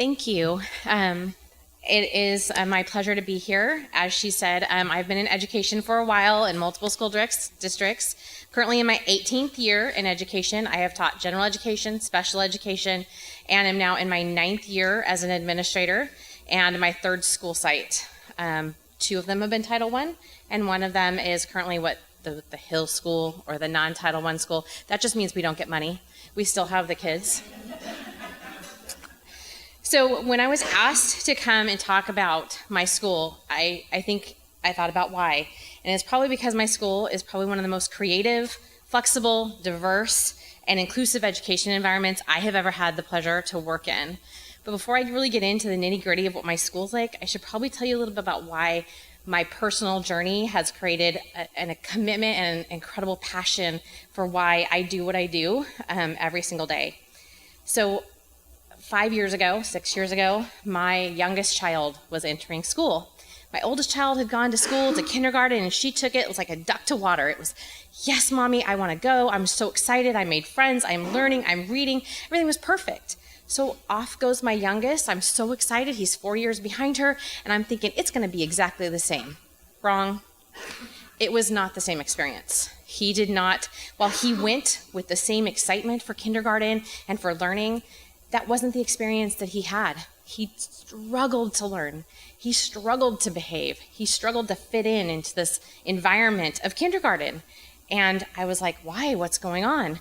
Thank you. It is my pleasure to be here. As she said, I've been in education for a while in multiple school districts. Currently in my 18th year in education. I have taught general education, special education, and am now in my 9th year as an administrator and my 3rd school site. 2 of them have been Title I, and one of them is currently what the Hill School or the non-Title I school. That just means we don't get money. We still have the kids. So when I was asked to come and talk about my school, I think I thought about why. And it's probably because my school is probably one of the most creative, flexible, diverse, and inclusive education environments I have ever had the pleasure to work in. But before I really get into the nitty-gritty of what my school's like, I should probably tell you a little bit about why my personal journey has created a commitment and an incredible passion for why I do what I do every single day. So 6 years ago, my youngest child was entering school. My oldest child had gone to school, to kindergarten, and she took it. It was like a duck to water. It was, yes, Mommy, I want to go. I'm so excited. I made friends. I'm learning. I'm reading. Everything was perfect. So off goes my youngest. I'm so excited. He's 4 years behind her, and I'm thinking it's going to be exactly the same. Wrong. It was not the same experience. He did not, while he went with the same excitement for kindergarten and for learning, that wasn't the experience that he had. He struggled to learn. He struggled to behave. He struggled to fit into this environment of kindergarten. And I was like, why? What's going on?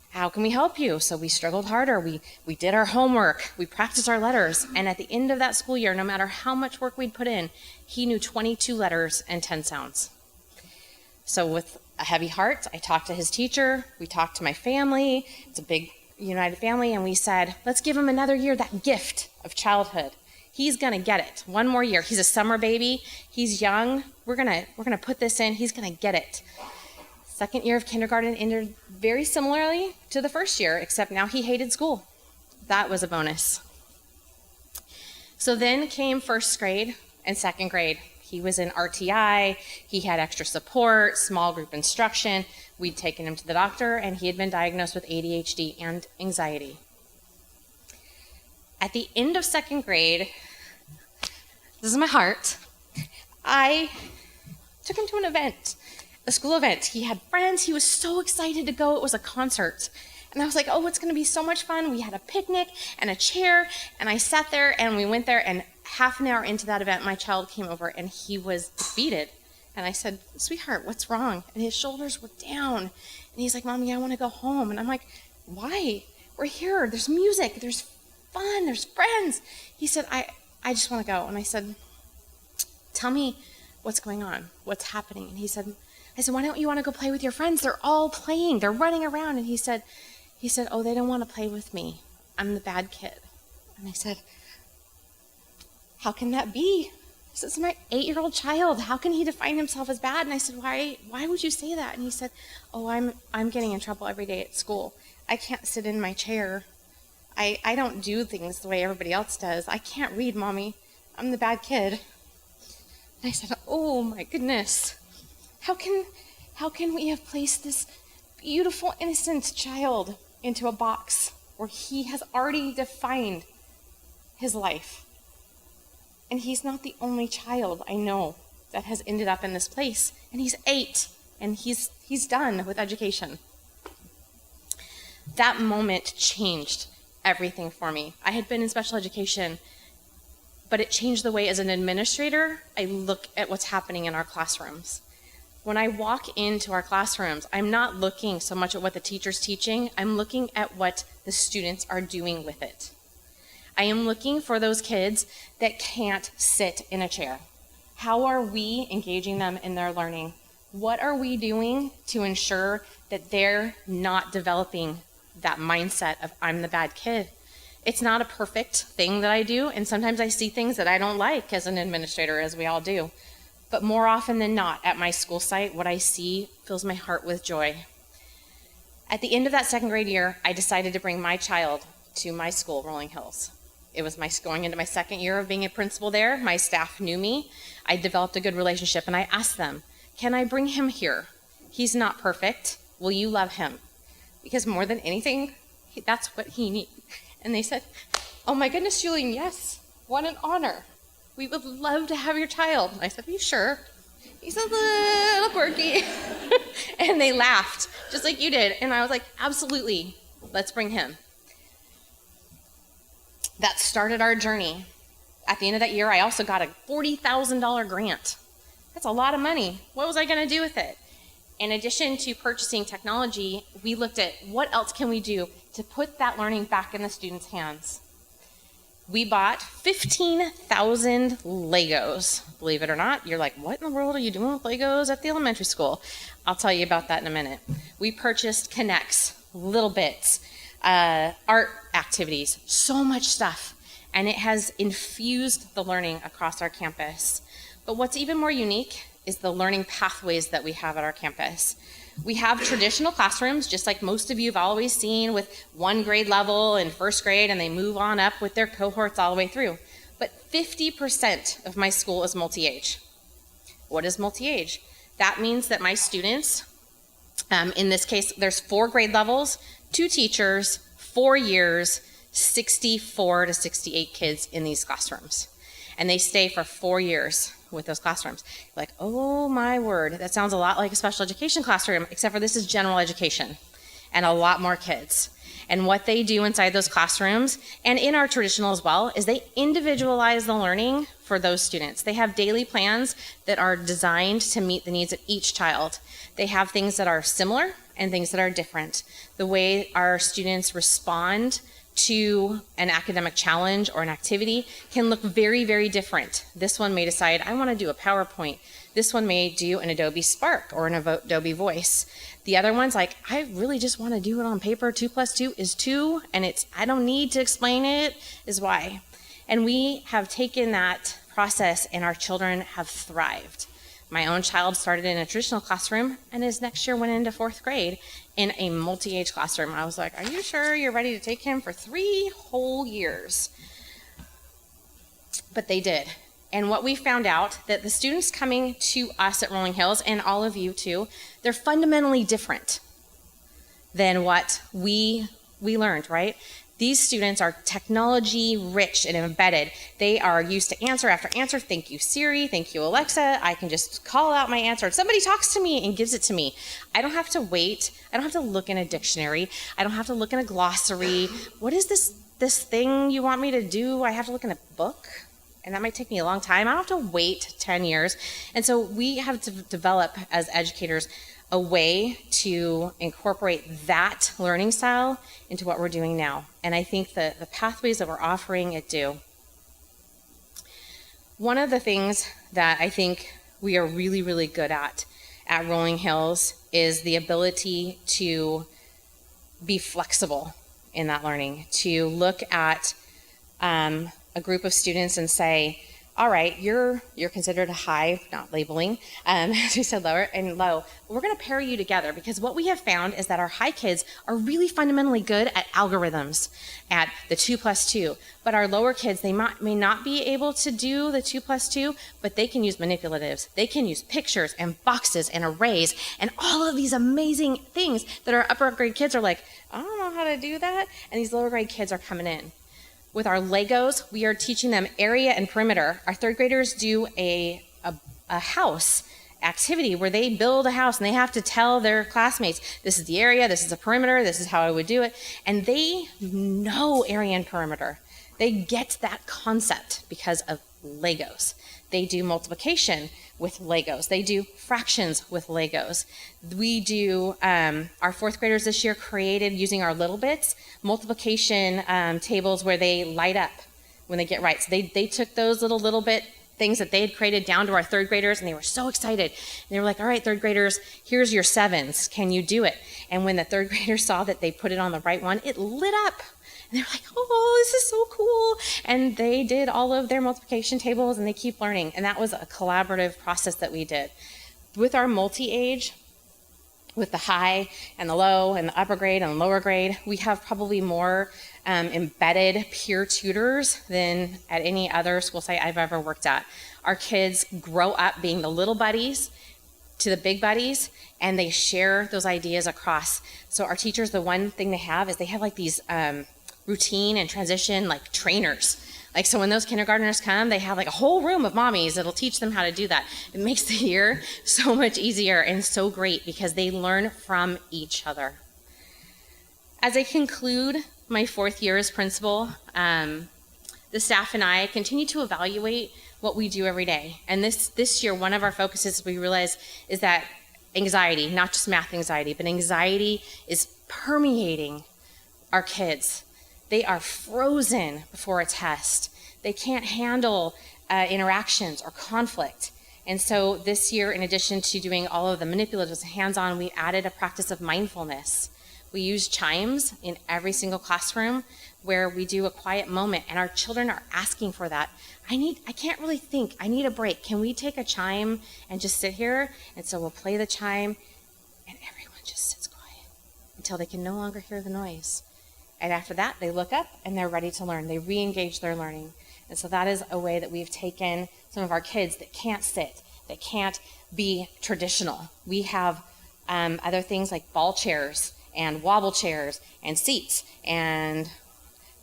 How can we help you? So we struggled harder. We did our homework. We practiced our letters. And at the end of that school year, no matter how much work we'd put in, he knew 22 letters and 10 sounds. So with a heavy heart, I talked to his teacher. We talked to my family. It's a big united family, and we said, let's give him another year, that gift of childhood. He's gonna get it. One more year. He's a summer baby. He's young. We're gonna put this in. He's gonna get it. Second year of kindergarten ended very similarly to the first year, except now he hated school. That was a bonus. So then came first grade and second grade. He was in RTI, he had extra support, small group instruction. We'd taken him to the doctor, and he had been diagnosed with ADHD and anxiety. At the end of second grade, this is my heart, I took him to an event, a school event. He had friends, he was so excited to go. It was a concert. And I was like, oh, it's gonna be so much fun. We had a picnic and a chair, and I sat there, and we went there, and half an hour into that event, my child came over, and he was defeated. And I said, sweetheart, what's wrong? And his shoulders were down. And he's like, Mommy, I want to go home. And I'm like, why? We're here. There's music. There's fun. There's friends. He said, I just want to go. And I said, tell me what's going on. What's happening? And I said, why don't you want to go play with your friends? They're all playing. They're running around. And he said, oh, they don't want to play with me. I'm the bad kid. And I said, how can that be? This is my 8-year-old child. How can he define himself as bad? And I said, why would you say that? And he said, oh, I'm getting in trouble every day at school. I can't sit in my chair. I don't do things the way everybody else does. I can't read, Mommy. I'm the bad kid. And I said, oh my goodness. How can we have placed this beautiful, innocent child into a box where he has already defined his life? And he's not the only child I know that has ended up in this place. And he's 8, and he's done with education. That moment changed everything for me. I had been in special education, but it changed the way as an administrator I look at what's happening in our classrooms. When I walk into our classrooms, I'm not looking so much at what the teacher's teaching, I'm looking at what the students are doing with it. I am looking for those kids that can't sit in a chair. How are we engaging them in their learning? What are we doing to ensure that they're not developing that mindset of I'm the bad kid? It's not a perfect thing that I do, and sometimes I see things that I don't like as an administrator, as we all do. But more often than not, at my school site, what I see fills my heart with joy. At the end of that second grade year, I decided to bring my child to my school, Rolling Hills. It was going into my second year of being a principal there. My staff knew me. I developed a good relationship, and I asked them, can I bring him here? He's not perfect. Will you love him? Because more than anything, that's what he needs. And they said, oh my goodness, Juleen, yes, what an honor. We would love to have your child. I said, are you sure? He's a little quirky. And they laughed, just like you did. And I was like, absolutely, let's bring him. That started our journey. At the end of that year, I also got a $40,000 grant. That's a lot of money. What was I going to do with it? In addition to purchasing technology, we looked at what else can we do to put that learning back in the students' hands. We bought 15,000 Legos, believe it or not. You're like, what in the world are you doing with Legos at the elementary school? I'll tell you about that in a minute. We purchased Connects, Little Bits, art activities, so much stuff. And it has infused the learning across our campus. But what's even more unique is the learning pathways that we have at our campus. We have traditional classrooms, just like most of you have always seen, with one grade level in first grade, and they move on up with their cohorts all the way through. But 50% of my school is multi-age. What is multi-age? That means that my students, in this case, there's 4 grade levels, 2 teachers, 4 years, 64 to 68 kids in these classrooms. And they stay for 4 years with those classrooms. Like, oh my word, that sounds a lot like a special education classroom, except for this is general education and a lot more kids. And what they do inside those classrooms, and in our traditional as well, is they individualize the learning for those students. They have daily plans that are designed to meet the needs of each child. They have things that are similar and things that are different. The way our students respond to an academic challenge or an activity can look very, very different. This one may decide, I want to do a PowerPoint. This one may do an Adobe Spark or an Adobe Voice. The other one's like, I really just want to do it on paper. 2 + 2 is 2, and I don't need to explain it, is why. And we have taken that process, and our children have thrived. My own child started in a traditional classroom, and his next year went into 4th grade in a multi-age classroom. I was like, are you sure you're ready to take him for 3 whole years? But they did. And what we found out, that the students coming to us at Rolling Hills, and all of you too, they're fundamentally different than what we learned, right? These students are technology rich and embedded. They are used to answer after answer. Thank you, Siri. Thank you, Alexa. I can just call out my answer. Somebody talks to me and gives it to me. I don't have to wait. I don't have to look in a dictionary. I don't have to look in a glossary. What is this thing you want me to do? I have to look in a book, and that might take me a long time. I don't have to wait 10 years. And so we have to develop, as educators, a way to incorporate that learning style into what we're doing now. And I think that the pathways that we're offering it do. One of the things that I think we are really, really good at Rolling Hills is the ability to be flexible in that learning, to look at a group of students and say, all right, you're considered a high, not labeling, as we said, lower and low. We're going to pair you together, because what we have found is that our high kids are really fundamentally good at algorithms, at the 2 + 2. But our lower kids, they may not be able to do the 2 + 2, but they can use manipulatives. They can use pictures and boxes and arrays and all of these amazing things that our upper grade kids are like, I don't know how to do that. And these lower grade kids are coming in. With our Legos, we are teaching them area and perimeter. Our 3rd graders do a house activity where they build a house, and they have to tell their classmates, this is the area, this is the perimeter, this is how I would do it. And they know area and perimeter. They get that concept because of Legos. They do multiplication with Legos. They do fractions with Legos. We do, our 4th graders this year created, using our Little Bits, multiplication tables where they light up when they get right. So they took those little bit things that they had created down to our 3rd graders, and they were so excited. And they were like, all right, 3rd graders, here's your 7s. Can you do it? And when the 3rd graders saw that they put it on the right one, it lit up. And they were like, oh, this is so cool. And they did all of their multiplication tables, and they keep learning. And that was a collaborative process that we did. With our multi-age, with the high and the low and the upper grade and the lower grade, we have probably more embedded peer tutors than at any other school site I've ever worked at. Our kids grow up being the little buddies to the big buddies, and they share those ideas across. So our teachers, the one thing they have is they have like these routine and transition like trainers. Like, so when those kindergartners come, they have like a whole room of mommies that'll teach them how to do that. It makes the year so much easier and so great because they learn from each other. As I conclude my 4th year as principal, the staff and I continue to evaluate what we do every day. And this year, one of our focuses we realize is that anxiety, not just math anxiety, but anxiety is permeating our kids. They are frozen before a test. They can't handle interactions or conflict. And so this year, in addition to doing all of the manipulatives hands-on, we added a practice of mindfulness. We use chimes in every single classroom where we do a quiet moment, and our children are asking for that. I can't really think. I need a break. Can we take a chime and just sit here? And so we'll play the chime, and everyone just sits quiet until they can no longer hear the noise. And after that, they look up and they're ready to learn. They re-engage their learning. And so that is a way that we've taken some of our kids that can't sit, that can't be traditional. We have other things like ball chairs and wobble chairs and seats and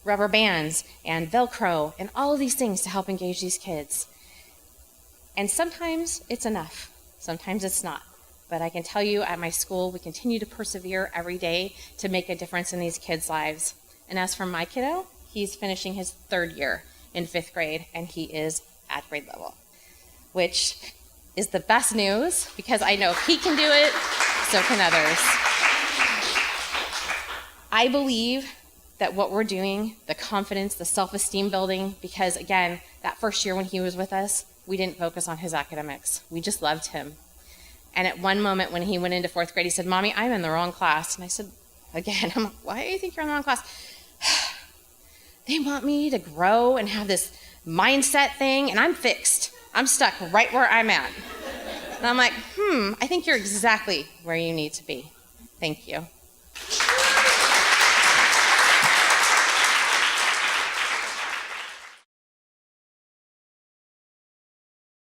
rubber bands and Velcro and all of these things to help engage these kids. And sometimes it's enough. Sometimes it's not. But I can tell you at my school, we continue to persevere every day to make a difference in these kids' lives. And as for my kiddo, he's finishing his 3rd year in 5th grade, and he is at grade level, which is the best news because I know if he can do it, so can others. I believe that what we're doing, the confidence, the self-esteem building, because again, that first year when he was with us, we didn't focus on his academics. We just loved him. And at one moment when he went into 4th grade, he said, "Mommy, I'm in the wrong class." And I said, again, I'm like, "Why do you think you're in the wrong class?" They want me to grow and have this mindset thing, and I'm fixed. I'm stuck right where I'm at. And I'm like, I think you're exactly where you need to be. Thank you.